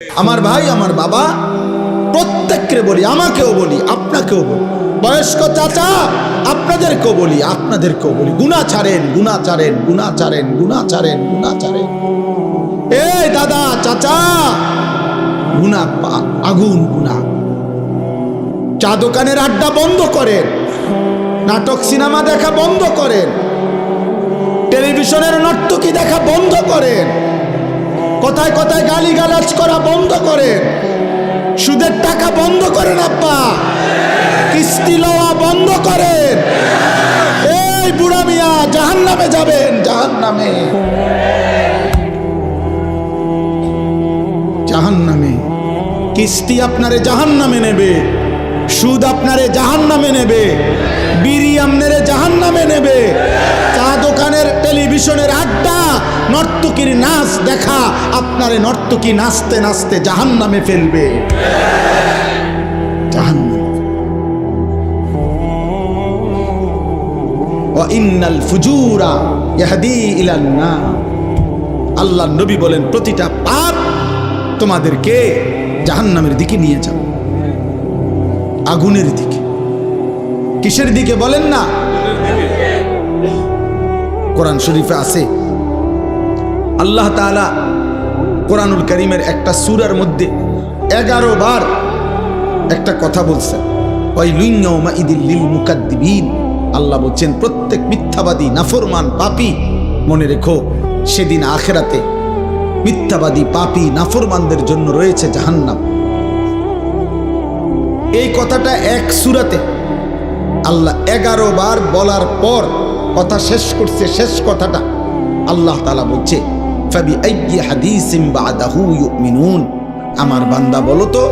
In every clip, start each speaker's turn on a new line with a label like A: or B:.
A: আমার ভাই আমার বাবা প্রত্যেককে বলি, আমাকেও বলি, আপনাকেও বলি, বয়স্ক চাচা আপনাদেরকেও বলি, আপনাদেরকেও বলি, গুনাহ ছাড়েন, গুনাহ ছাড়েন, গুনাহ ছাড়েন, গুনাহ ছাড়েন, গুনাহ ছাড়েন। এই দাদা চাচা, গুনাহ আগুন, গুনাহ। চা দোকানের আড্ডা বন্ধ করেন, নাটক সিনেমা দেখা বন্ধ করেন, টেলিভিশনের নর্তকী দেখা বন্ধ করেন, কথায় কথায় গালিগালাজ করা বন্ধ করেন, সুদের টাকা বন্ধ করেন, আব্বা কিস্তি লওয়া বন্ধ করেন। এই বুড়া মিয়া জাহান্নামে যাবেন, জাহান্নামে, জাহান্নামে। কিস্তি আপনারে জাহান্নামে নেবে, সুদ আপনারে জাহান্নামে নেবে, বিড়ি আপনারে জাহান্নামে নেবে, চা দোকানের টেলিভিশনের আড্ডা, নর্তকীর নাচ দেখা আপনারে নর্তকী নাচতে নাচতে জাহান্নামে ফেলবে, জাহান্নামে। ওয়া ইন্নাল ফুজুরা ইয়াহদি ইলান নার। আল্লাহর নবী বলেন প্রতিটা পাপ তোমাদেরকে জাহান্নামের দিকে নিয়ে যাবে, আগুনের দিকে। কিসের দিকে বলেন না? কোরআন শরীফে আছে, আল্লাহ তাআলা কোরআনুল কারীমের একটা সূরার মধ্যে 11 বার একটা কথা বলছেন, ওয়াইলুন ইয়াউমাইদিল লিল মুকাদ্দিবিন। আল্লাহ বলছেন প্রত্যেক মিথ্যাবাদী, নাফরমান, পাপী, মনে রেখো সেদিন আখিরাতে মিথ্যাবাদী, পাপী, নাফরমানদের জন্য রয়েছে জাহান্নাম। এই কথাটা এক সূরাতে আল্লাহ 11 বার বলার পর কথা শেষ করছে, শেষ কথাটা আল্লাহ তাআলা বলছে ফাবিআইয়ি হাদিসিন বাদাহু ইউমিনুন। আমার বান্দা বলো তো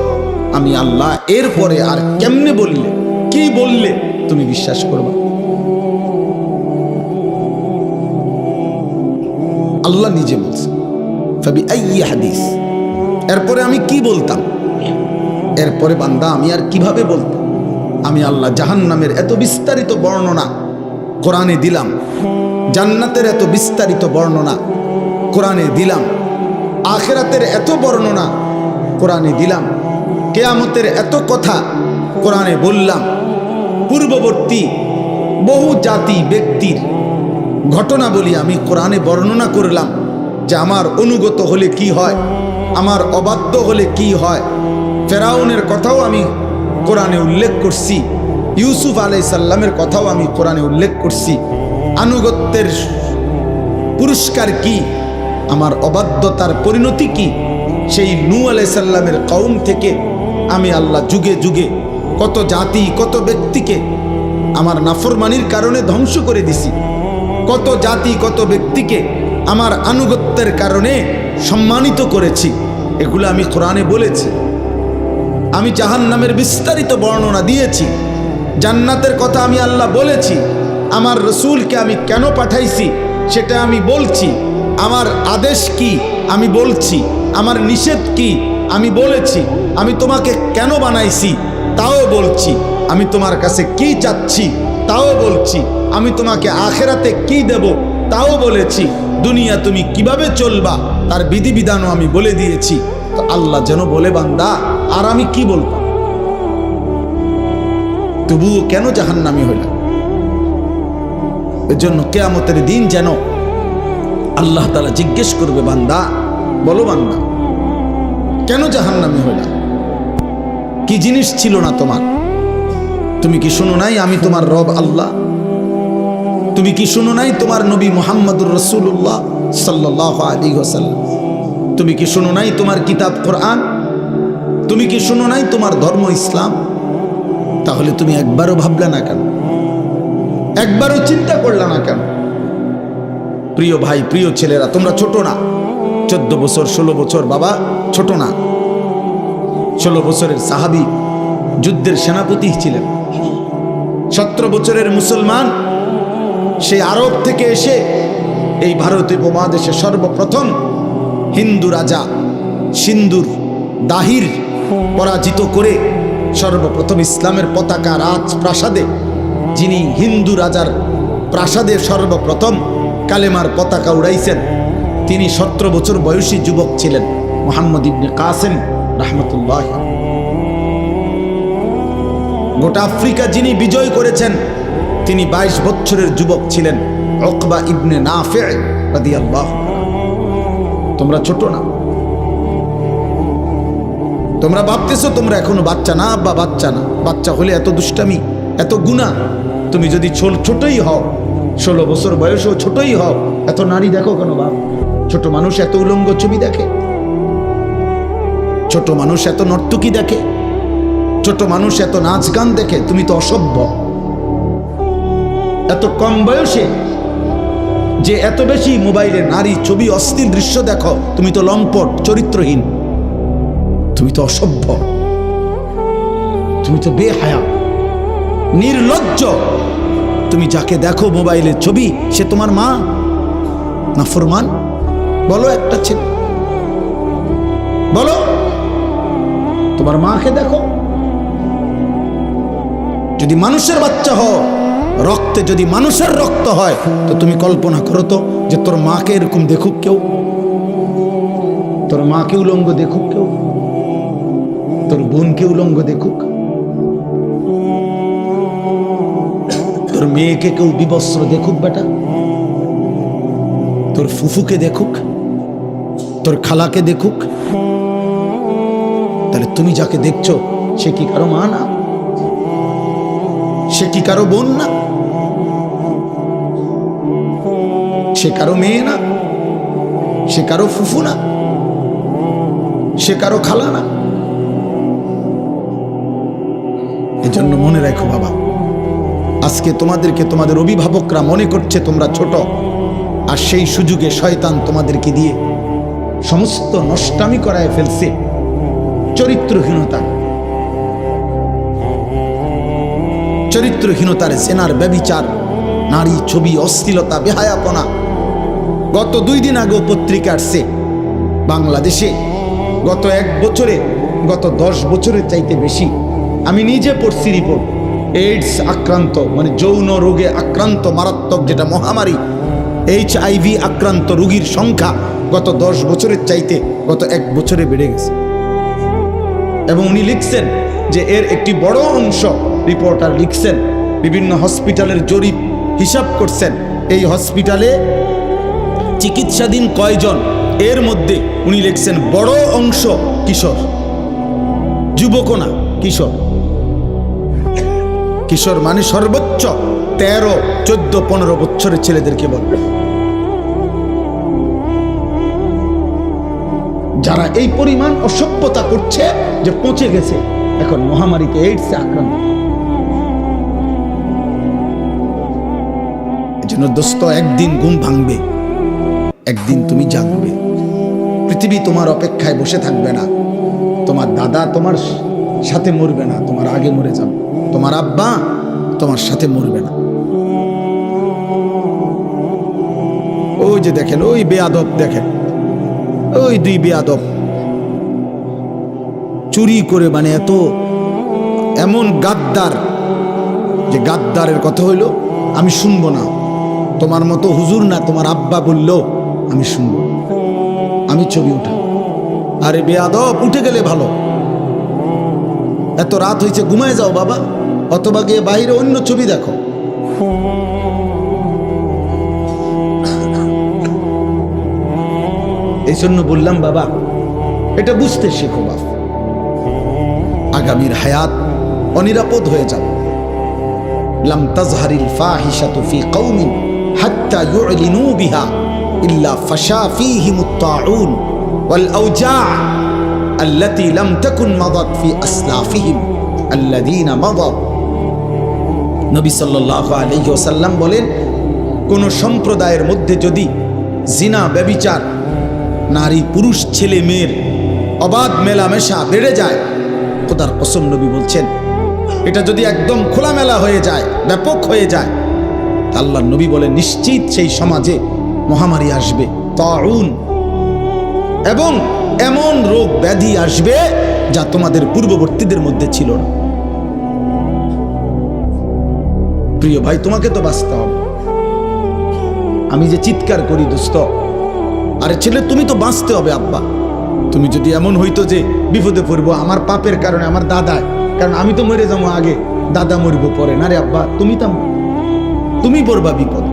A: আমি আল্লাহ এরপরে আর কেমনে বললে, কি বললে তুমি বিশ্বাস করবে? আল্লাহ নিজে বলছে ফাবিআইয়ি হাদিস, এরপরে আমি কি বলতাম, এরপরে বান্দা আমি আর কিভাবে বলতাম? আমি আল্লাহ জাহান্নামের এত বিস্তারিত বর্ণনা কোরআনে দিলাম, জান্নাতের এত বিস্তারিত বর্ণনা কোরআনে দিলাম, আখিরাতের এত বর্ণনা কোরআনে দিলাম, কিয়ামতের এত কথা কোরআনে বললাম, পূর্ববর্তী বহু জাতি ব্যক্তির ঘটনা বলি আমি কোরআনে বর্ণনা করলাম যে আমার অনুগত হলে কি হয়, আমার অবাধ্য হলে কি হয়। ফেরাউনের কথাও আমি কোরআনে উল্লেখ করছি, ইউসুফ আলাইহিস সালামের কথাও আমি কোরআনে উল্লেখ করছি। আনুগত্যের পুরস্কার কি, আমার অবাধ্যতার পরিণতি কি, সেই নূহ আলাইহিস সালামের কওম থেকে আমি আল্লাহ যুগে যুগে কত জাতি, কত ব্যক্তিকে আমার নাফরমানির কারণে ধ্বংস করে দিছি, কত জাতি, কত ব্যক্তিকে আমার আনুগত্যের কারণে সম্মানিত করেছি। এগুলো আমি কোরআনে বলেছি। আমি জাহান্নামের বিস্তারিত বর্ণনা দিয়েছি, জান্নাতের কথা আমি আল্লাহ বলেছি, আমার রসুলকে আমি কেন পাঠাইছি সেটা আমি বলছি, আমার আদেশ কি আমি বলছি, আমার নিষেধ কি আমি বলেছি, আমি তোমাকে কেন বানাইছি তাও বলছি, আমি তোমার কাছে কি চাচ্ছি তাও বলছি, আমি তোমাকে আখিরাতে কি দেব তাও বলেছি, দুনিয়া তুমি কিভাবে চলবা তার বিধিবিধানও আমি বলে দিয়েছি। তো আল্লাহ যেন বলে বান্দা আর আমি কি বলবো, তবুও কেন জাহান্নামী হইলাম? এর জন্য কিয়ামতের দিন যেন আল্লাহ তাআলা জিজ্ঞেস করবে, বান্দা বলো বান্দা কেন জাহান্নামী হইলাম, কি জিনিস ছিল না তোমার? তুমি কি শুনো নাই আমি তোমার রব আল্লাহ? তুমি কি শুনো নাই তোমার নবী মুহাম্মদুর রাসূলুল্লাহ সাল্লাল্লাহু আলাইহি ওয়াসাল্লাম? তুমি কি শুনো নাই তোমার কিতাব কোরআন? তুমি কি শুনো নাই তোমার ধর্ম ইসলাম? তাহলে তুমি একবারও ভাবলা না কেন, একবারও চিন্তা করলা না কেন? প্রিয় ভাই, প্রিয় ছেলেরা, তোমরা ছোট না, 14 বছর 16 বছর বাবা ছোট না। 16 বছরের সাহাবী যুদ্ধের সেনাপতি ছিলেন, 17 বছরের মুসলমান, সেই আরব থেকে এসে এই ভারতীয় উপমহাদেশে সর্বপ্রথম হিন্দু রাজা সিন্ধুর দাহির পরাজিত করে সর্বপ্রথম ইসলামের পতাকা রাজপ্রাসাদে, যিনি হিন্দু রাজার প্রাসাদে সর্বপ্রথম কালেমার পতাকা উড়াইছেন, তিনি 17 বছর বয়সী যুবক ছিলেন। মুহাম্মদ ইবনে কাসেম রাহমাতুল্লাহ। গোটা আফ্রিকা যিনি বিজয় করেছেন তিনি 22 বছরের যুবক ছিলেন, উকবা ইবনে নাফি' রাদিয়াল্লাহু। তোমরা ছোট না, তোমরা ভাবতেছো তোমরা এখনো বাচ্চা না, বা বাচ্চা না, বাচ্চা হলে এত দুষ্টামি এত গুনাহ। তুমি যদি ছোটই হও, 16 বছর বয়সেও ছোটই হও, এত নারী দেখো কেন বাপ? ছোট মানুষ এত উলঙ্গ ছবি দেখে, ছোট মানুষ এত নর্তকী দেখে, ছোট মানুষ এত নাচ গান দেখে। তুমি তো অসভ্য। এত কম বয়সে যে এত বেশি মোবাইলে নারী ছবি অশ্লীল দৃশ্য দেখো, তুমি তো লম্পট, চরিত্রহীন, তুমি তো অসভ্য, তুমি তো বেহায়া, নির্লজ্জ। তুমি যাকে দেখো মোবাইলে ছবি, সে তোমার মা না ফরমান? বলো একটা ছেলে, বলো তোমার মাকে দেখো। যদি মানুষের বাচ্চা হও, রক্তে যদি মানুষের রক্ত হয়, তো তুমি কল্পনা করো তো যে তোর মাকে এরকম দেখুক কেউ, তোর মাকে উলঙ্গ দেখুক কেউ, তোর বোনকে উলঙ্গ দেখুক, তোর মেয়েকে কেউ বিবস্ত্র দেখুক বেটা, তোর ফুফুকে দেখুক, তোর খালাকে দেখুক। তাহলে তুমি যাকে দেখছো সে কি কারো মা না? সে কি কারো বোন না? সে কারো মেয়ে না? সে কারো ফুফু না? সে কারো খালা না? এজন্য মনে রাখো বাবা, আজকে তোমাদেরকে তোমাদের অভিভাবকরা মনে করছে তোমরা ছোট, আর সেই সুযোগে শয়তান তোমাদেরকে দিয়ে সমস্ত নষ্টামি করায় ফেলছে। চরিত্রহীনতা, চরিত্রহীনতার জেনার, ব্যভিচার, নারী ছবি, অশ্লীলতা, বেহায়াপনা। গত 2 দিন আগেও পত্রিকা আসছে বাংলাদেশে গত 1 বছরে, গত 10 বছরের চাইতে বেশি, আমি নিজে পড়ছি রিপোর্ট, এইডস আক্রান্ত, মানে যৌন রোগে আক্রান্ত মারাত্মক যেটা মহামারী, HIV আক্রান্ত রোগীর সংখ্যা গত 10 বছরের চাইতে গত 1 বছরে বেড়ে গেছে। এবং উনি লিখছেন যে এর একটি বড় অংশ, রিপোর্টার লিখছেন, বিভিন্ন হসপিটালের জরিপ হিসাব করছেন, এই হসপিটালে চিকিৎসাধীন কয়জন, এর মধ্যে উনি লিখছেন বড় অংশ কিশোর, যুবক না, কিশোর। কিশোর মানে সর্বোচ্চ 13, 14, 15 বছরের ছেলেদেরকে বলবে। যারা এই পরিমাণ অসভ্যতা করছে যে পৌঁছে গেছে এখন মহামারীতে, এইডসে আক্রান্ত। এজন্য দোস্ত, একদিন ঘুম ভাঙবে, একদিন তুমি জাগবে। পৃথিবী তোমার অপেক্ষায় বসে থাকবে না। তোমার দাদা তোমার সাথে মরবে না, তোমার আগে মরে যাবে। তোমার আব্বা তোমার সাথে মরবে না। ওই যে দেখেন, ওই বেয়াদব দেখেন, ওই 2 বেয়াদব চুরি করে, মানে এত এমন গাদ্দার, যে গাদ্দারের কথা হইল আমি শুনবো না, তোমার মতো হুজুর না, তোমার আব্বা বললো আমি শুনবো, আমি ছবি উঠা। আরে বেয়াদব, উঠে গেলে ভালো। এত রাত হয়েছে, ঘুমায় যাও বাবা, অথবা গিয়ে বাইরে অন্য ছবি দেখো। এই জন্য বললাম বাবা, এটা বুঝতে শেখো বাপ, আগামীর হায়াত অনিরাপদ হয়ে যাবে। লাম তাজহারিল ফাহিশাতু ফি কওমিন হাত্তা ইউলিনু বিহা ইল্লা ফাশা ফীহিমুত তাউন ওয়াল আওজা' আল্লাতী লাম তাকুন মাদাত ফি আসলাফিহিম আল্লাযীনা মাদাউ। নবী সাল্লাল্লাহু আলাইহি ওয়াসাল্লাম বলেন, কোন সম্প্রদায়ের মধ্যে যদি জিনা, ব্যভিচার, নারী পুরুষ ছেলে মেয়ের অবাধ মেলামেশা বেড়ে যায়, খোদার কসম নবী বলছেন, এটা যদি একদম খোলামেলা হয়ে যায়, ব্যাপক হয়ে যায়, আল্লাহর নবী বলেন নিশ্চিত সেই সমাজে মহামারী আসবে, তাউন, এবং এমন রোগ ব্যাধি আসবে যা তোমাদের পূর্ববর্তীদের মধ্যে ছিল না। প্রিয় ভাই, তোমাকে তো বাঁচতে হবে। আমি যে চিৎকার করি দোস্ত, আরে ছেলে তুমি তো বাঁচতে হবে আব্বা, তুমি যদি এমন হইতো যে বিপদে পড়বো আমার পাপের কারণে, আমার দাদায়, কারণ আমি তো মরে যাবো আগে, দাদা মরবো পরে, না রে আব্বা তুমি পড়বা বিপদ।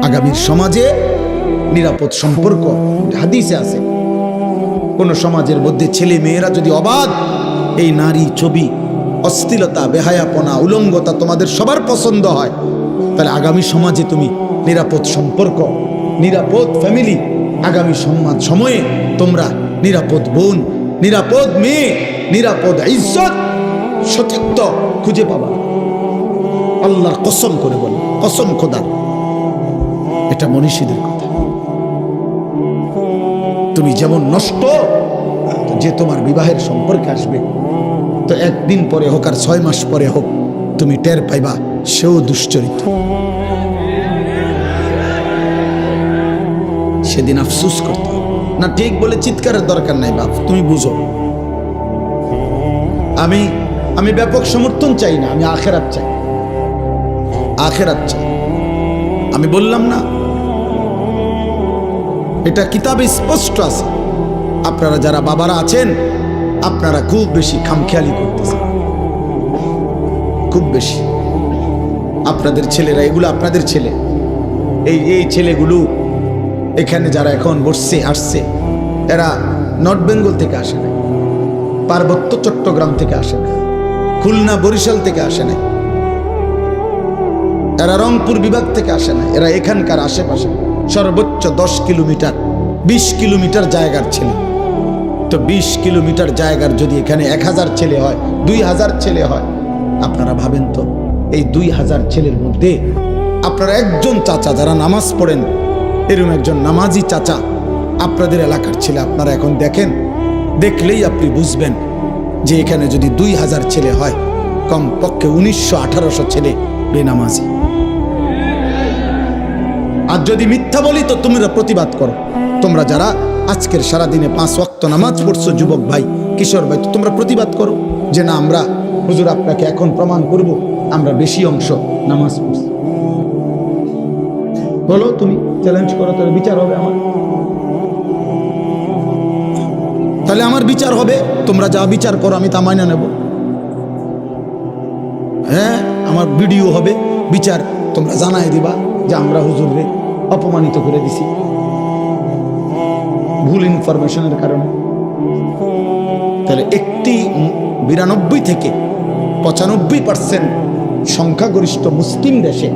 A: আগামীর সমাজে নিরাপদ সম্পর্ক, হাদিসে আছে, কোন সমাজের মধ্যে ছেলে মেয়েরা যদি অবাধ এই নারী ছবি, অশ্লীলতা, বেহায়াপনা, উলঙ্গতা তোমাদের সবার পছন্দ হয়, তাহলে আগামী সমাজে তুমি নিরাপদ সম্পর্ক, নিরাপদ ফ্যামিলি, আগামী সময়ে তোমরা নিরাপদ বোন, নিরাপদ মেয়ে, নিরাপদ ইজ্জত, সতীত্ব খুঁজে পাবা। আল্লাহর কসম করে বলি, কসম খোদার, এটা মনীষীদের কথা। তুমি যেমন নষ্ট, যে তোমার বিবাহের সম্পর্কে আসবে, তো একদিন পরে হোক আর 6 মাস পরে হোক, তুমি টের পাইবা সেও দুশ্চরিত্র। সেদিন আফসোস করতে না, ঠিক বলে চিৎকারের দরকার নাই বাপ, তুমি বুঝো। আমি ব্যাপক সমর্থন চাই না, আমি আখেরাত চাই, আখেরাত চাই। আমি বললাম না, এটা কিতাবে স্পষ্ট আছে। আপনারা যারা বাবারা আছেন, আপনারা খুব বেশি খামখেয়ালি করতেছেন, খুব বেশি। আপনাদের ছেলেরা, এগুলো আপনাদের ছেলে, এই ছেলেগুলো এখানে যারা এখন বসছে, আসছে, এরা নর্থ বেঙ্গল থেকে আসে না, পার্বত্য চট্টগ্রাম থেকে আসে না, খুলনা বরিশাল থেকে আসে না, এরা রংপুর বিভাগ থেকে আসে না, এরা এখানকার আশেপাশে সর্বোচ্চ 10 কিলোমিটার 20 কিলোমিটার জায়গার ছেলে। তো 20 কিলোমিটার জায়গার যদি এখানে 1000 ছেলে হয়, 2000 ছেলে হয়, আপনারা ভাবেন তো এই 2000 ছেলের মধ্যে আপনারা একজন চাচা যারা নামাজ পড়েন, এরকম একজন নামাজি চাচা আপনাদের এলাকার ছেলে আপনারা এখন দেখেন, দেখলেই আপনি বুঝবেন যে এখানে যদি 2000 ছেলে হয়, কমপক্ষে 1900-1800 ছেলে বেনামাজি। আর যদি মিথ্যা বলি তো তোমরা প্রতিবাদ করো। তোমরা যারা আজকের সারাদিনে 5 ওয়াক্ত নামাজ পড়ছো, যুবক ভাই, কিশোর ভাই, তো তোমরা প্রতিবাদ করো যে না, আমরা হুজুর আপনাকে এখন প্রমাণ করব আমরা বেশি অংশ নামাজ পড়ছি। বলো, তুমি চ্যালেঞ্জ করো, তাহলে বিচার হবে আমার, তাহলে আমার বিচার হবে। তোমরা যা বিচার করো আমি তা মাইনা নেব। হ্যাঁ, আমার ভিডিও হবে, বিচার তোমরা জানাই দিবা যে আমরা হুজুররে অপমানিত করে দিছি ভুল ইনফরমেশনের কারণে। তাহলে একটি 92 থেকে 95% সংখ্যাগরিষ্ঠ মুসলিম দেশে,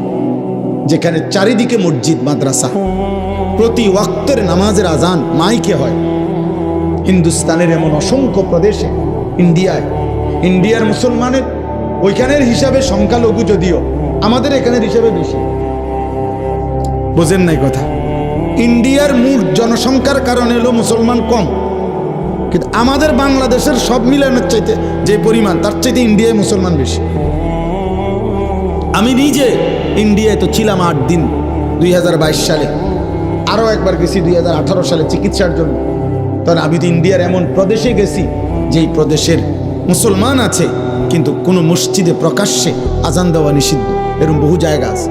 A: যেখানে চারিদিকে মসজিদ, মাদ্রাসা, প্রতি ওয়াক্তের নামাজের আজান মাইকে হয়, হিন্দুস্তানের এমন অসংখ্য প্রদেশে, ইন্ডিয়ার মুসলমানের ওইখানের হিসাবে সংখ্যালঘু যদিও, আমাদের এখানের হিসাবে বেশি। বোঝেন নাই কথা? ইন্ডিয়ার মোট জনসংখ্যার কারণে হলো মুসলমান কম, কিন্তু আমাদের বাংলাদেশের সব মিলানোর চাইতে যে পরিমাণ, তার চাইতে ইন্ডিয়ায় মুসলমান বেশি। আমি নিজে ইন্ডিয়ায় তো ছিলাম 8 দিন 2022 সালে, আরও একবার গেছি 2018 সালে চিকিৎসার জন্য। তখন আমি তো ইন্ডিয়ার এমন প্রদেশে গেছি যেই প্রদেশের মুসলমান আছে কিন্তু কোনো মসজিদে প্রকাশ্যে আজান দেওয়া নিষিদ্ধ, এরকম বহু জায়গা আছে।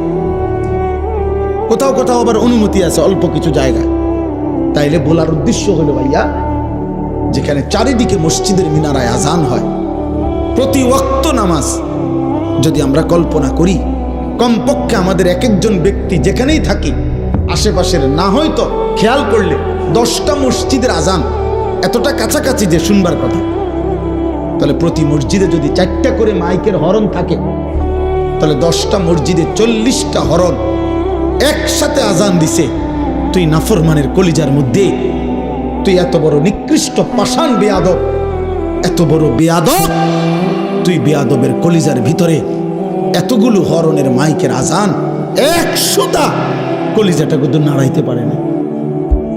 A: কোথাও কোথাও আবার অনুমতি আছে অল্প কিছু জায়গায়। তাইলে বলার উদ্দেশ্য হলো ভাইয়া, যেখানে চারিদিকে মসজিদের মিনারায় আজান হয়, প্রতি ওয়াক্ত নামাজ যদি আমরা কল্পনা করি, কমপক্ষে আমাদের এক একজন ব্যক্তি যেখানেই থাকি আশেপাশের, না হয়তো খেয়াল করলে 10টা মসজিদের আজান এতটা কাছাকাছি যে শুনবার কথা, তাহলে প্রতি মসজিদে যদি 4টা করে মাইকের হরন থাকে, তাহলে 10টা মসজিদে 40টা হরন একসাথে আজান দিছে। তুই নাফরমানের কলিজার মধ্যে, তুই এত বড় নিকৃষ্ট পাষাণ বেয়াদব, এত বড় বেয়াদব, তুই বেয়াদবের কলিজার ভিতরে এতগুলো হরনের মাইকের আজান 100টা কলিজাটা কিন্তু নাড়াইতে পারে না।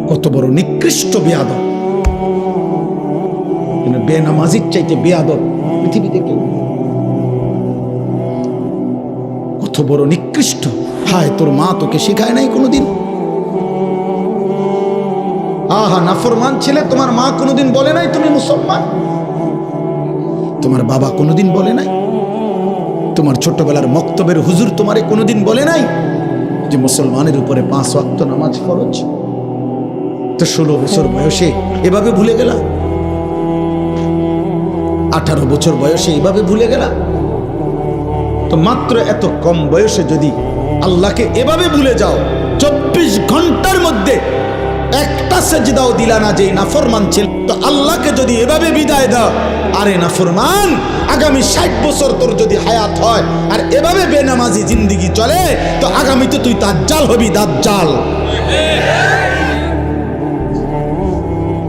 A: কত বড় নিকৃষ্ট বেয়াদব, বেনামাজির চাইতে বেয়াদব পৃথিবীতে কেউ। কত বড় নিকৃষ্ট! হায়, তোর মা তোকে শেখায় নাই কোনোদিন? আহা, নাফরমান ছেলে, তোমার মা কোনোদিন বলে নাই তুমি মুসলমান? তোমার বাবা কোনোদিন বলে নাই? তোমার ছোটবেলার মক্তবের হুজুর তোমারে কোনোদিন বলে নাই যে মুসলমানের উপরে 5 ওয়াক্ত নামাজ ফরজ? তো 16 বছর বয়সে এভাবে ভুলে গেলা, 18 বছর বয়সে এভাবে ভুলে গেলা। তো মাত্র এত কম বয়সে যদি আল্লাহকে এভাবে ভুলে যাও, 24 ঘন্টার মধ্যে একটা সেজদাও দিলা না যে নাফরমান ছিল, তো আল্লাহকে যদি এভাবে বিদায় দাও, আরে নাফরমান, আগামী 60 বছর তোর যদি হায়াত হয় আর এভাবে বেনামাজি জিন্দেগি চলে, তো আগামীতে তুই দাজ্জাল হবি, দাজ্জাল।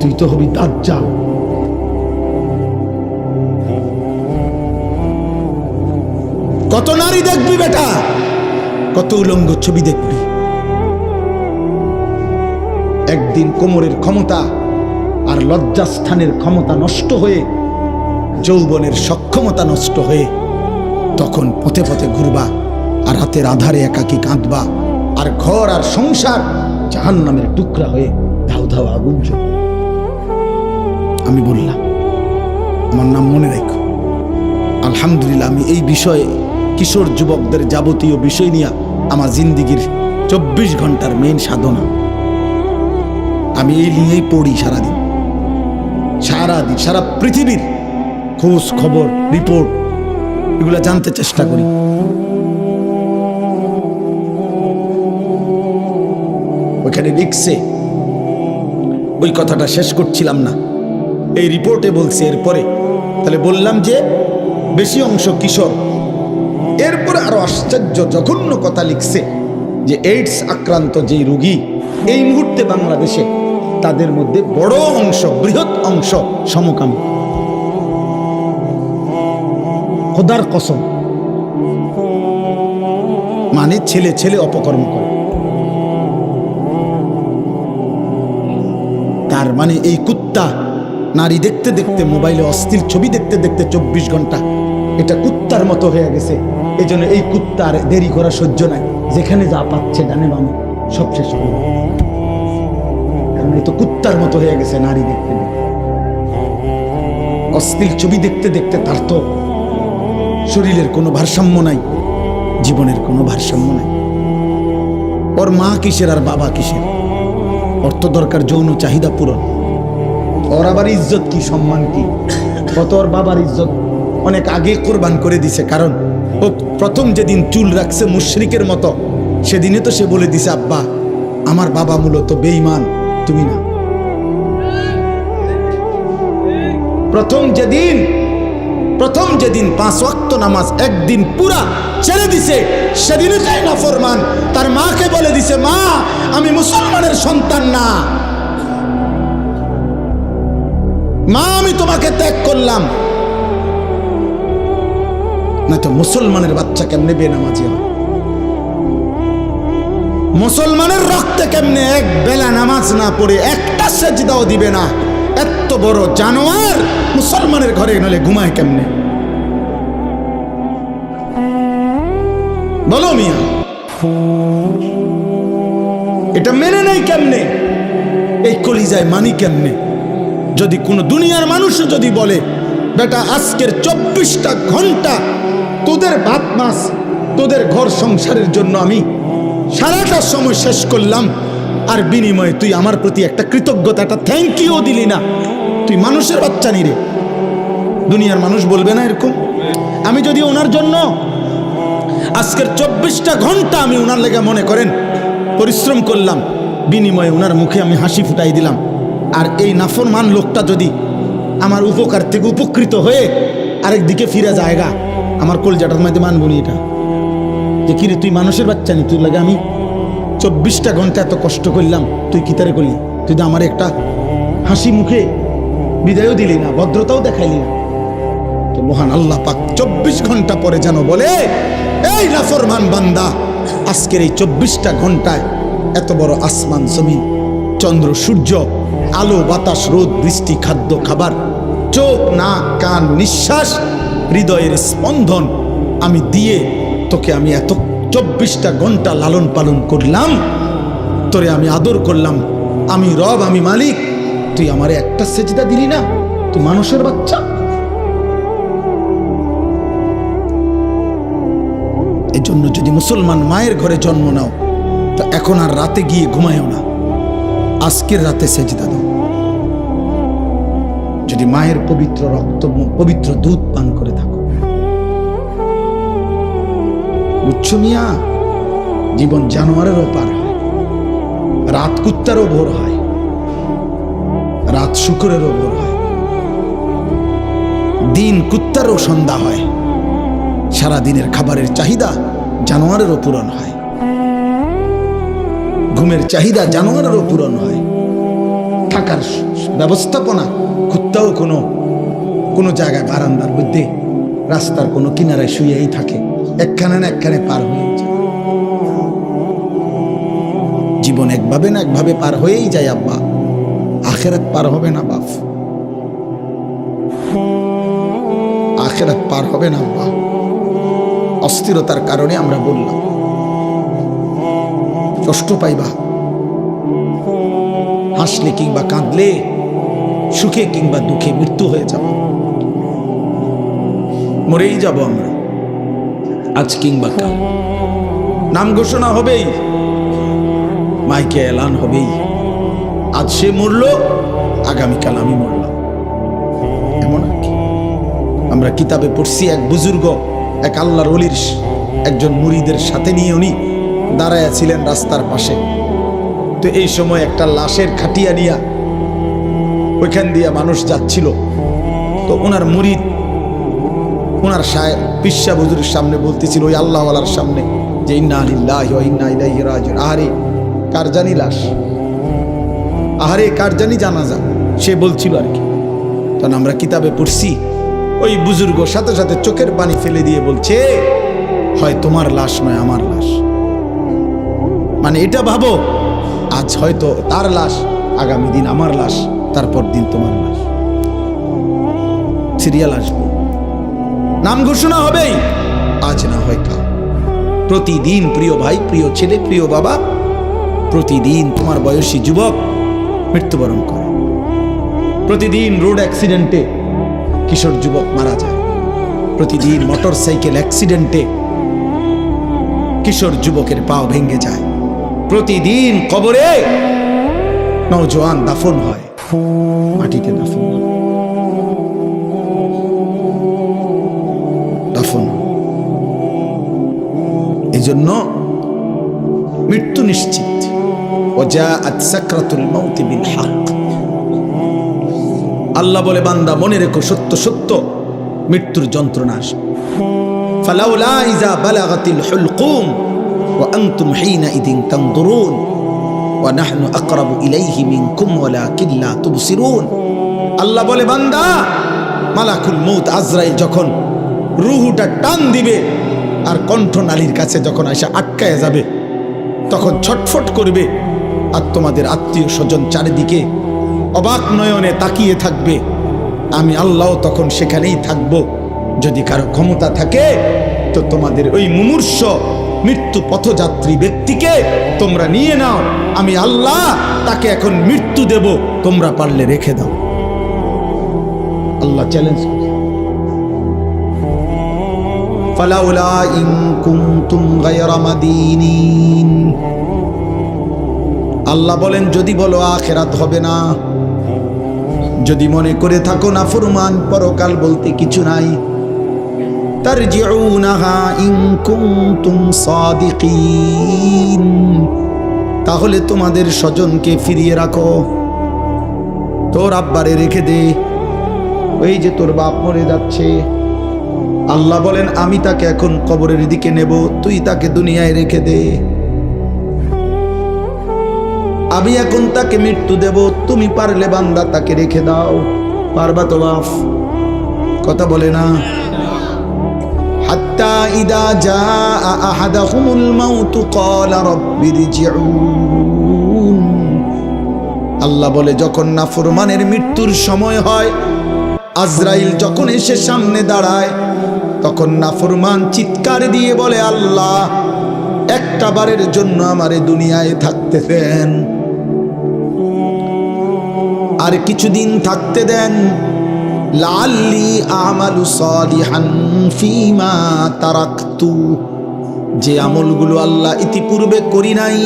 A: তুই তো হবি দাজ্জাল। কত নারী দেখবি বেটা, কত উলঙ্গ ছবি দেখবি। একদিন কোমরের ক্ষমতা আর লজ্জাস্থানের ক্ষমতা নষ্ট হয়ে, যৌবনের সক্ষমতা নষ্ট হয়ে, তখন পথে পথে ঘুরবা আর রাতের আধারে একাকী কাঁদবা, আর ঘর আর সংসার জাহান্নামের টুকরা হয়ে ধাউ ধাউ আগুন জ্বলবে। আমি বললাম, আমার নাম মনে রেখো। আলহামদুলিল্লাহ, আমি এই বিষয়ে কিশোর যুবকদের যাবতীয় বিষয় নিয়ে আমার জিন্দিগির 24 ঘন্টার মেইন সাধনা, আমি এই নিয়েই পড়ি সারাদিন, সারা পৃথিবীর খোঁজ খবর, রিপোর্ট, এগুলো জানতে চেষ্টা করি। ওইখানে লিখছে, ওই কথাটা শেষ করছিলাম না, এই রিপোর্টে বলছে এরপরে, তাহলে বললাম যে বেশি অংশ কিশোর। এরপরে আরো আশ্চর্য জঘন্য কথা লিখছে যে এইডস আক্রান্ত যেই রোগী এই মুহূর্তে বাংলাদেশে, তাদের মধ্যে বড় অংশ, বৃহৎ অংশ সমকামী। খোদার কসম, মানে ছেলে ছেলে অপকর্ম করে। তার মানে এই কুত্তা নারী দেখতে দেখতে, মোবাইলে অশ্লীল ছবি দেখতে দেখতে 24 ঘন্টা এটা কুত্তার মতো হয়ে গেছে। এই জন্য এই কুত্তার দেরি করা সহ্য নাই, যেখানে যা পাচ্ছে ডানে বামে সব শেষ করবে, কারণ এই তো কুত্তার মতো হয়ে গেছে নারী দেখতে দেখতে, অশ্লীল ছবি দেখতে দেখতে। তার তো শরীরের কোনো ভারসাম্য নাই, জীবনের কোনো ভারসাম্য নাই। ওর মা কিসের আর বাবা কিসের, ওর তো দরকার যৌন চাহিদা পূরণ। ওর আবার ইজ্জত কি, সম্মান কি? কত ওর বাবার ইজ্জত অনেক আগে কোরবান করে দিছে, কারণ ও প্রথম যেদিন চুল রাখছে মুশরিকের মতো, সেদিনে তো সে বলে দিছে, আব্বা আমার বাবা মূলত বেঈমান, তুমি না। প্রথম যেদিন 5 ওয়াক্ত নামাজ একদিন পুরা ছেড়ে দিছে, সেদিনই তাই নাফরমান তার মাকে বলে দিছে, মা আমি মুসলমানের সন্তান না, মা আমি তোমাকে ত্যাগ করলাম। না তো মুসলমানের বাচ্চা কেমনে বেনামাজি হয়? মুসলমানের রক্তে কেমনে এক বেলা নামাজ না পড়ে একটা সেজদাও দিবে না? এত বড় জানোয়ার মুসলমানের ঘরে নলে ঘুমায় কেমনে? বলো মিয়া, এটা মেনে নেই কেমনে? এই কলিজায় মানি কেমনে? যদি কোন দুনিয়ার মানুষ যদি বলে, বেটা আজকের 24টা ঘন্টা তোদের ভাত মাছ, তোদের ঘর সংসারের জন্য আমি সারাটা সময় শেষ করলাম, আর বিনিময়ে তুই আমার প্রতি একটা কৃতজ্ঞতা, একটা থ্যাংক ইউ দিলি না, তুই মানুষের বাচ্চা নি রে। দুনিয়ার মানুষ বলবে না এরকম? আমি যদি ওনার জন্য আজকের 24টা ঘন্টা আমি ওনার লেগে মনে করেন পরিশ্রম করলাম, বিনিময়ে ওনার মুখে আমি হাসি ফুটাই দিলাম, আর এই নাফরমান লোকটা যদি আমার উপকার থেকে উপকৃত হয়ে আরেক দিকে ফিরে জায়গা, আমার কলজাটার মধ্যে মানবো নি এটা, যে কিরে তুই মানুষের বাচ্চা নি, তুই লাগে আমি 24টা ঘন্টা এত কষ্ট করলাম, তুই কি তারে করলি? তুই তো আমার একটা হাসি মুখে বিদায়ও দিলি না, ভদ্রতাও দেখাইলি না। তো মহান আল্লাহ পাক 24 ঘন্টা পরে যেন বলে, এই নাফরমান বান্দা, আজকের এই 24টা ঘন্টায় এত বড় আসমান জমিন, চন্দ্র সূর্য, আলো বাতাস, রোদ বৃষ্টি, খাদ্য খাবার, চোখ নাক কান নিঃশ্বাস, হৃদয়ের স্পন্দন আমি দিয়ে তোকে আমি এত 24টা ঘন্টা লালন পালন করলাম, তোরে আমি আদর করলাম, আমি রব, আমি মালিক, তুই আমারে একটা সেজদা দিলি না? তুই মানুষের বাচ্চা। এই জন্য যদি মুসলমান মায়ের ঘরে জন্ম নাও, তো এখন আর রাতে গিয়ে ঘুমায়ও না, আজকের রাতে সেজদা দাও। যদি মায়ের পবিত্র রক্ত, পবিত্র দুধ পান করে থাকো, বুঝছো মিয়া? জীবন জানোয়ারেরও পার হয়, রাত কুত্তারও ভোর হয়, রাত শুকুরেরও ভোর হয়, দিন কুত্তারও সন্ধ্যা হয়, সারা দিনের খাবারের চাহিদা জানোয়ারেরও পূরণ হয়, ঘুমের চাহিদা জানোয়ারেরও পূরণ হয়, থাকার ব্যবস্থাপনা কুত্তাও কোনো জায়গায় বারান্দার মধ্যে রাস্তার কোনো কিনারায় শুয়েই থাকে, একখানে না একখানে পার হয়ে যায়। জীবন একভাবে না একভাবে পার হয়েই যায় আব্বা, আখেরাত পার হবে না বাপ, আখেরাত পার হবে না আব্বা। অস্থিরতার কারণে আমরা বললাম, কষ্ট পাইবা, হাসলে কিংবা কাঁদলে, সুখে কিংবা দুঃখে মৃত্যু হয়ে যাব, মরেই যাব আমরা, আজ কিংবা কাল। নাম ঘোষণা হবেই, মাইকে এলান হবেই, আজ সে মরল, আগামীকাল আমি মরলাম, এমন আর কি। আমরা কিতাবে পড়ছি, এক বুজুর্গ এক আল্লাহর ওলির একজন মুরিদের সাথে নিয়ে উনি দাঁড়ায়া ছিলেন রাস্তার পাশে। তো এই সময় একটা লাশের খাটিয়া নিয়া ওইখান দিয়া মানুষ যাচ্ছিল। তো ওনার মুরিদ ওনার পিসা হুজুরের সামনে বলতেছিল, ওই আল্লাহওয়ালার সামনে, যে ইন্না লিল্লাহি ওয়া ইন্না ইলাইহি রাজিউন। আহারে কার জানি লাশ, আহারে কার জানি জানাজা, সে বলছিল আর কি। তখন আমরা কিতাবে পড়ছি, ওই বুজুর্গ সাথে সাথে চোখের পানি ফেলে দিয়ে বলছে, হয় তোমার লাশ নয় আমার লাশ। মানে এটা ভাবো, আজ হয়তো তার লাশ, আগামী দিন আমার লাশ, তারপর দিন তোমার লাশ, সিরিয়াল আসবে, নাম ঘোষণা হবেই, আজ না হয় কাল। প্রতিদিন প্রিয় ভাই, প্রিয় ছেলে, প্রিয় বাবা, প্রতিদিন তোমার বয়সী যুবক মৃত্যুবরণ করে। প্রতিদিন রোড অ্যাক্সিডেন্টে কিশোর যুবক মারা যায়, প্রতিদিন মোটর সাইকেল অ্যাক্সিডেন্টে কিশোর যুবকের পাও ভেঙে যায়, প্রতিদিন কবরে নওজোয়ান দাফন হয়, মাটিতে দাফন হয়, দাফন। এই জন্য মৃত্যু নিশ্চিত। ওয়াজাআত সাকরাতুল মাউত বিল হক। আল্লাহ বলে, বান্দা মনে রেখো, সত্য সত্য মৃত্যুর যন্ত্রণা আসবে। ফালাউলা ইযা বালাগাতিল হুলকুম ওয়া আনতুম হিনাইযিন তানদুরুন ওয়া নাহনু আকরাবু ইলাইহি মিনকুম ওয়ালাকিন লা তুবসিরুন। আল্লাহ বলে, বান্দা মালাকুল মউত আজরাইল যখন রূহটা টান দিবে আর কণ্ঠনালীর কাছে যখন এসে আটকায় যাবে, তখন ছটফট করবে, আর তোমাদের আত্মীয় স্বজন চারিদিকে অবাক নয়নে তাকিয়ে থাকবে। আমি আল্লাহ তখন সেখানেই থাকব। যদি কারো ক্ষমতা থাকে তো তোমাদের ওই মুমূর্ষ মৃত্যু পথযাত্রী ব্যক্তিকে তোমরা নিয়ে নাও, আমি আল্লাহ তাকে এখন মৃত্যু দেব, তোমরা পারলে রেখে দাও। আল্লাহ চ্যালেঞ্জ করে, ফালাউলা ইন কুনতুম গায়রা মাদিনিন। আল্লাহ বলেন, যদি বলো আখিরাত হবে না, যদি মনে করে থাকো না ফরমান পরকাল বলতে কিছু নাই, তারজিউনাহা ইন কুনতুম সাদিকিন, তাহলে তোমাদের স্বজনকে ফিরিয়ে রাখো, তোর আব্বারে রেখে দে, ওই যে তোর বাপ মরে যাচ্ছে। আল্লাহ বলেন, আমি তাকে এখন কবরের দিকে নেব, তুই তাকে দুনিয়ায় রেখে দে। আমি এখন তাকে মৃত্যু দেব, তুমি পারলে বান্দা তাকে রেখে দাও। পারবা তো বাপ? কথা বলে না। হাত্তা ইদা জাআ আহাদাহুমুল মাউতু ক্বালা রাব্বিরজিউন। আল্লাহ বলে, যখন নাফরমানের মৃত্যুর সময় হয়, আজরাইল যখন এসে সামনে দাঁড়ায়, তখন নাফরমান চিৎকার দিয়ে বলে, আল্লাহ একটা বারের জন্য আমারে দুনিয়ায় থাকতে দেন, আর কিছুদিন থাকতে দেন, লাআল্লি আমালু সালিহান ফীমা তারাকতু। যে আমলগুলো আল্লাহ ইতিপূর্বে করি নাই,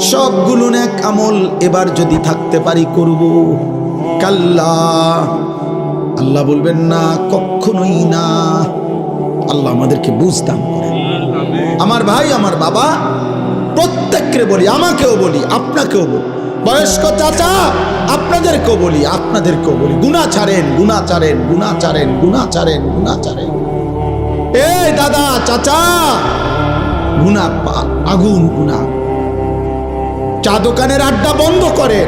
A: সবগুলো নেক আমল এবার যদি থাকতে পারি করব। কাল্লা, আল্লাহ বলবেন না, কখনোই না। আল্লাহ আমাদেরকে বুঝদান করেন। আমার ভাই, আমার বাবা, প্রত্যেককে বলি, আমাকেও বলি, আপনাকেও বলি, বয়স্ক চাচা আপনাদেরকেও বলি, আপনাদেরকেও বলি, গুনাহ ছাড়েন, গুনাহ ছাড়েন, গুনাহ ছাড়েন, গুনাহ ছাড়েন, গুনাহ ছাড়েন। এই দাদা, চাচা, গুনাহ, আগুন গুনাহ। চা দোকানের আড্ডা বন্ধ করেন,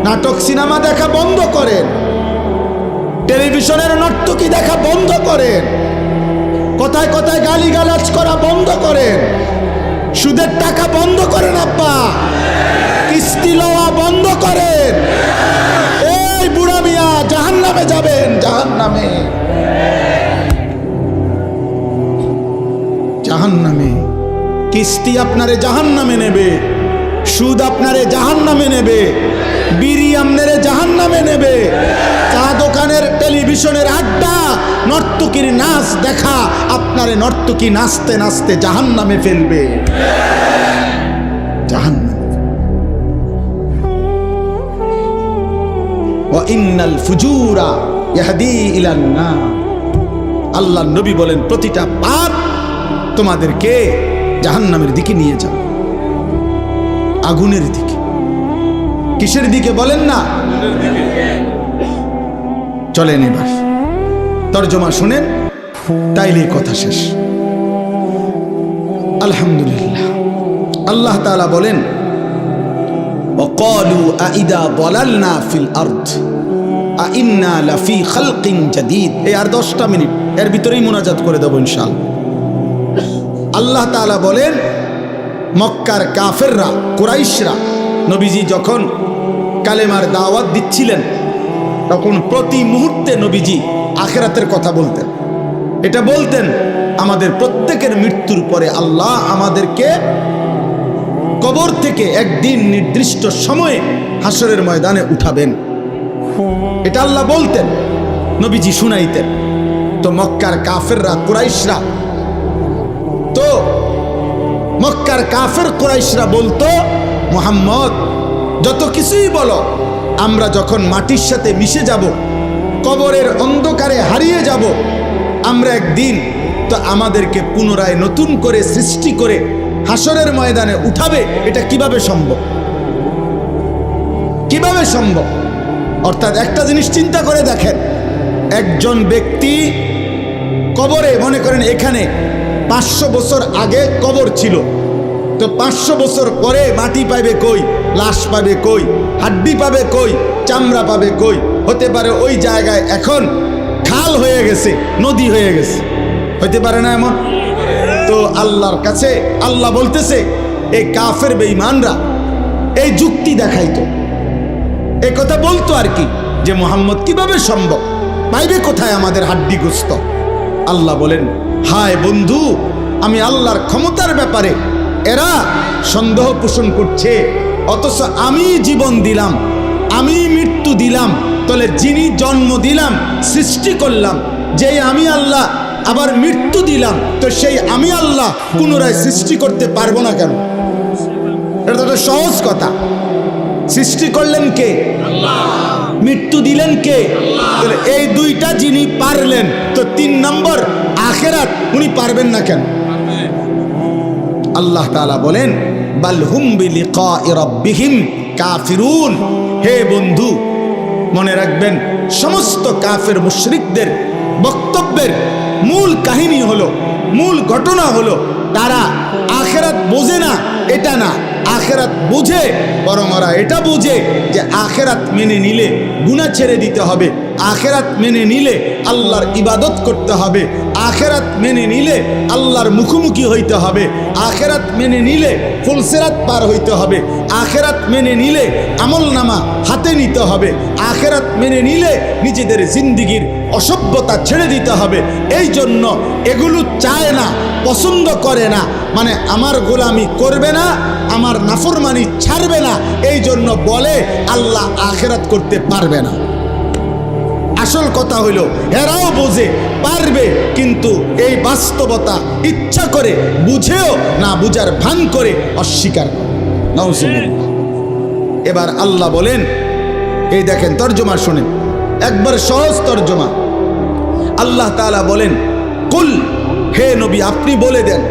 A: নাটক সিনেমা দেখা বন্ধ করেন, টেলিভিশনের নর্তকী দেখা বন্ধ করেন, কথায় কথায় গালিগালাজ করা বন্ধ করেন, সুদের টাকা বন্ধ করেন, আব্বা কিস্তি লওয়া বন্ধ করেন। এই বুড়া মিয়া জাহান্নামে যাবেন, জাহান্নামে, জাহান্নামে। কিস্তি আপনারে জাহান্নামে নেবে, সুদ আপনারে জাহান্নামে নেবে, বিড়ি আপনারে জাহান্নামে নেবে, চা দোকানের টেলিভিশনের আড্ডা, নর্তকীর নাচ দেখা আপনারে নর্তকী নাচতে নাচতে জাহান্নামে ফেলবে, জাহান্নামে। ওয়া ইন্নাল ফুজুরা ইয়াহদি ইলান নার। আল্লাহর নবী বলেন, প্রতিটা পাপ তোমাদেরকে জাহান্নামের দিকে নিয়ে যাবে, আগুনের দিকে। কিসের দিকে বলেন না? চলেন এবার তরজমা শুনেন, তাইলে কথা শেষ। আলহামদুলিল্লাহ। আল্লাহ তাআলা বলেন, وقالوا أإذا ضللنا في الأرض أإنا لفي خلق جديد। এই আর 10টা মিনিট, এর ভিতরেই মুনাজাত করে দেব ইনশাআল্লাহ। আল্লাহ তাআলা বলেন, মক্কার কাফেররা, কুরাইশরা নবীজি যখন কালেমার দাওয়াত দিচ্ছিলেন, তখন প্রতি মুহূর্তে নবীজি আখিরাতের কথা বলতেন। এটা বলতেন, আমাদের প্রত্যেকের মৃত্যুর পরে আল্লাহ আমাদেরকে কবর থেকে একদিন নির্দিষ্ট সময়ে হাসরের ময়দানে উঠাবেন। এটা আল্লাহ বলতেন, নবীজি শুনাইতেন। তো মক্কার কাফেররা, কুরাইশরা, তো মক্কার কাফের কুরাইশরা বলতো, মুহাম্মদ যত কিছুই বলো, আমরা যখন মাটির সাথে মিশে যাব, কবরের অন্ধকারে হারিয়ে যাব, আমরা একদিন তো আমাদেরকে পুনরায় নতুন করে সৃষ্টি করে হাসরের ময়দানে উঠাবে। এটা কিভাবে সম্ভব? কিভাবে সম্ভব? অর্থাৎ একটা জিনিস চিন্তা করে দেখেন, একজন ব্যক্তি কবরে, মনে করেন এখানে 500 বছর আগে কবর ছিল, তো 500 বছর পরে মাটি পাবে কই, লাশ পাবে কই, হাড্ডি পাবে কই, চামড়া পাবে কই? হতে পারে ওই জায়গায় এখন খাল হয়ে গেছে, নদী হয়ে গেছে, হতে পারে না এমন? তো আল্লাহর কাছে আল্লাহ বলতেছে, এই কাফের বেঈমানরা এই যুক্তি দেখাইতো, এই কথা বলতো আর কি, যে মুহাম্মদ কিভাবে সম্ভব, পাইবে কোথায় আমাদের হাড্ডি গোস্ত? আল্লাহ বলেন, হায় বন্ধু, আমি আল্লাহর ক্ষমতার ব্যাপারে এরা সন্দেহ পোষণ করছে, অথচ আমি জীবন দিলাম, আমি মৃত্যু দিলাম, তাহলে যিনি জন্ম দিলাম, সৃষ্টি করলাম, যেই আমি আল্লাহ আবার মৃত্যু দিলাম, তো সেই আমি আল্লাহ পুনরায় সৃষ্টি করতে পারবো না কেন? এটা তো একটা সহজ কথা। সৃষ্টি করলেন কে? আল্লাহ। মৃত্যু দিলেন কে? আল্লাহ। এই দুইটা যিনি পারলেন, তো 3 নম্বর আখিরাত উনি পারবেন না কেন? আল্লাহ তাআলা বলেন, বাল হুম বিলিকাই রাব্বিহিম কাফিরুন। হে বন্ধু, মনে রাখবেন, সমস্ত কাফের মুশরিকদের বক্তব্যের মূল কাহিনী হলো, মূল ঘটনা হলো, তারা আখিরাত বোঝে না, এটা না, আখিরাত বুঝে, বরং ওরা এটা বুঝে যে আখিরাত মেনে নিলে গুনাহ ছেড়ে দিতে হবে, আখিরাত মেনে নিলে আল্লাহর ইবাদত করতে হবে, আখিরাত মেনে নিলে আল্লাহর মুখোমুখি হইতে হবে, আখিরাত মেনে নিলে ফুলসিরাত পার হইতে হবে, আখিরাত মেনে নিলে আমলনামা হাতে নিতে হবে, আখিরাত মেনে নিলে নিজেদের জিন্দেগির অসভ্যতা ছেড়ে দিতে হবে। এই জন্য এগুলো চায় না, পছন্দ করে না, মানে আমার গোলামি করবে না, আমার নাফরমানি ছাড়বে না, এই জন্য বলে আল্লাহ আখিরাত করতে পারবে না। আসল কথা হইল, এরাও বোঝে পারবে, কিন্তু এই বাস্তবতা ইচ্ছা করে বুঝেও না বুঝার ভান করে অস্বীকার করে। নাউজুবিল্লাহ। এবার আল্লাহ বলেন, এই দেখেন তর্জমা শোনেন, একবার সহজ তর্জমা। আল্লাহ তাআলা বলেন, কুল, হে নবী আপনি বলে দেন,